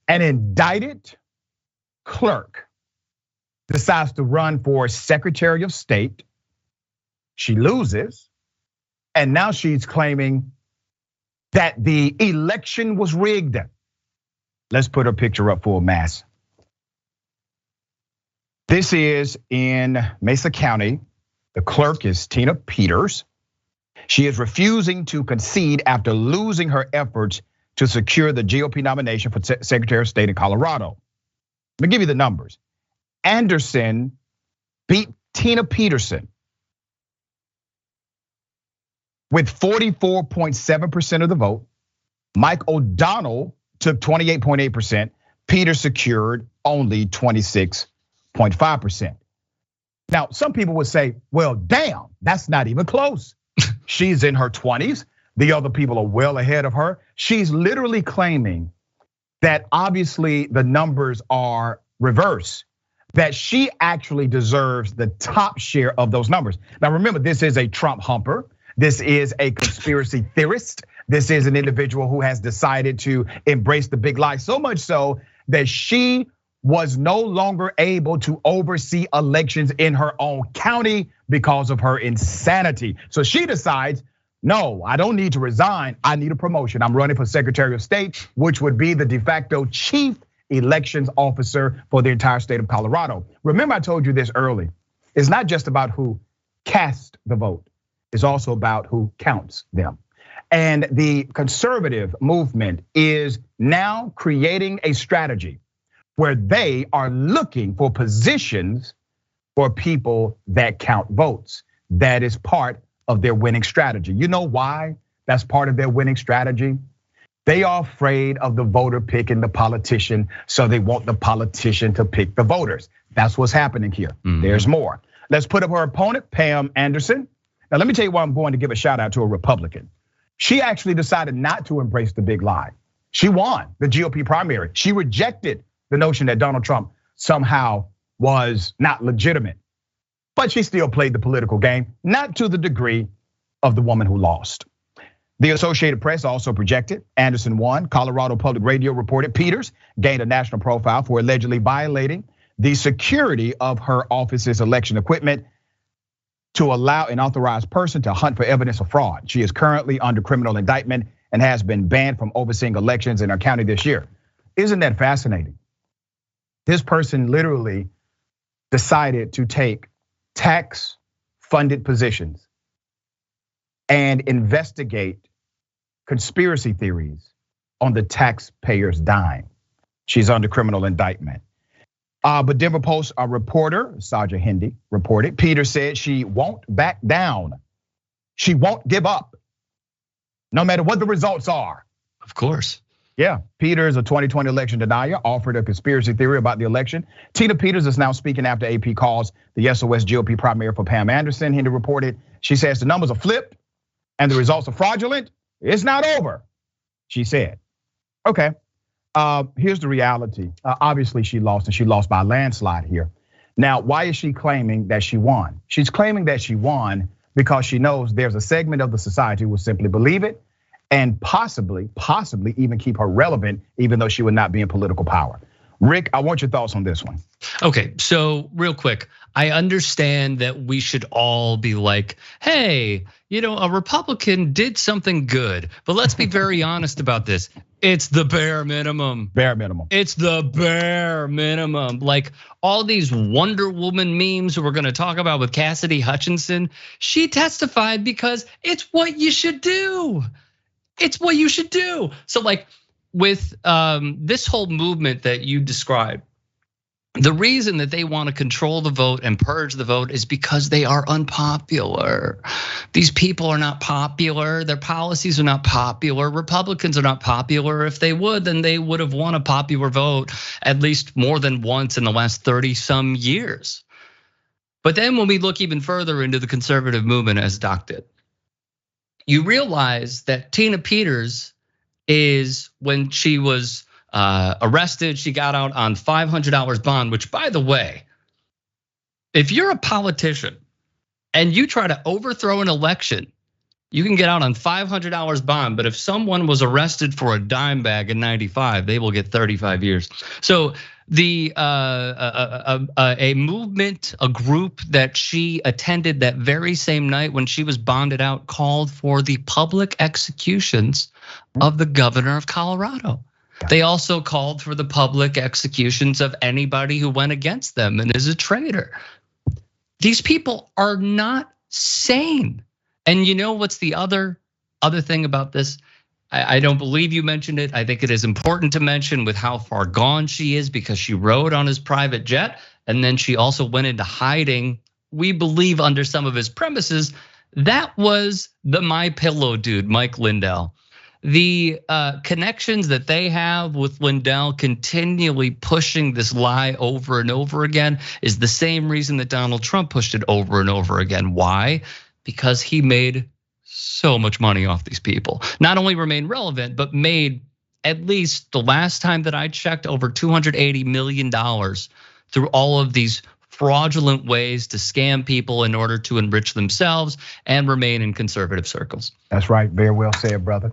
An indicted clerk decides to run for Secretary of State. She loses, and now she's claiming that the election was rigged. Let's put her picture up full mass. This is in Mesa County. The clerk is Tina Peters. She is refusing to concede after losing her efforts to secure the GOP nomination for Secretary of State in Colorado. Let me give you the numbers. Anderson beat Tina Peterson with 44.7% of the vote. Mike O'Donnell took 28.8%. Peters secured only 26.5%. Now, some people would say, well, damn, that's not even close. She's in her 20s. The other people are well ahead of her. She's literally claiming that obviously the numbers are reverse, that she actually deserves the top share of those numbers. Now, remember, this is a Trump humper. This is a conspiracy theorist. This is an individual who has decided to embrace the big lie, so much so that she was no longer able to oversee elections in her own county because of her insanity. So she decides, no, I don't need to resign. I need a promotion. I'm running for Secretary of State, which would be the de facto chief elections officer for the entire state of Colorado. Remember, I told you this early. It's not just about who cast the vote. It's also about who counts them. And the conservative movement is now creating a strategy where they are looking for positions for people that count votes. That is part of their winning strategy. You know why that's part of their winning strategy? They are afraid of the voter picking the politician, so they want the politician to pick the voters. That's what's happening here. There's more. Let's put up her opponent, Pam Anderson. Now, let me tell you why I'm going to give a shout out to a Republican. She actually decided not to embrace the big lie. She won the GOP primary. She rejected the notion that Donald Trump somehow was not legitimate. But she still played the political game, not to the degree of the woman who lost. The Associated Press also projected Anderson won. Colorado Public Radio reported Peters gained a national profile for allegedly violating the security of her office's election equipment to allow an authorized person to hunt for evidence of fraud. She is currently under criminal indictment and has been banned from overseeing elections in her county this year. Isn't that fascinating? This person literally decided to take tax-funded positions and investigate conspiracy theories on the taxpayers' dime. She's under criminal indictment. But Denver Post reporter, Saja Hindi, reported, Peters said she won't back down. She won't give up, no matter what the results are. Of course. Yeah, Peters, a 2020 election denier, offered a conspiracy theory about the election. Tina Peters is now speaking after AP calls the SOS GOP primary for Pam Anderson. Hindi reported, she says the numbers are flipped and the results are fraudulent. It's not over, she said. Okay, here's the reality. Obviously she lost, and she lost by a landslide here. Now, why is she claiming that she won? She's claiming that she won because she knows there's a segment of the society who will simply believe it and possibly even keep her relevant, even though she would not be in political power. Rick, I want your thoughts on this one. Okay, so real quick, I understand that we should all be like, hey, a Republican did something good, but let's be very honest about this. It's the bare minimum. Bare minimum. It's the bare minimum. Like all these Wonder Woman memes we're gonna talk about with Cassidy Hutchinson, she testified because it's what you should do. It's what you should do. So like with this whole movement that you described, the reason that they want to control the vote and purge the vote is because they are unpopular. These people are not popular. Their policies are not popular. Republicans are not popular. If they would, then they would have won a popular vote at least more than once in the last 30 some years. But then when we look even further into the conservative movement, as Doc did, you realize that Tina Peters is, when she was arrested, she got out on $500 bond, which, by the way, if you're a politician and you try to overthrow an election, You can get out on $500 bond, but if someone was arrested for a dime bag in '95, they will get 35 years. So a movement, a group that she attended that very same night when she was bonded out, called for the public executions of the governor of Colorado. They also called for the public executions of anybody who went against them and is a traitor. These people are not sane. And you know what's the other thing about this? I don't believe you mentioned it. I think it is important to mention with how far gone she is, because she rode on his private jet and then she also went into hiding, we believe, under some of his premises. That was the MyPillow dude, Mike Lindell. The connections that they have with Lindell continually pushing this lie over and over again is the same reason that Donald Trump pushed it over and over again. Why? Because he made so much money off these people. Not only remained relevant, but made, at least the last time that I checked, over $280 million through all of these fraudulent ways to scam people in order to enrich themselves and remain in conservative circles. That's right, very well said, brother.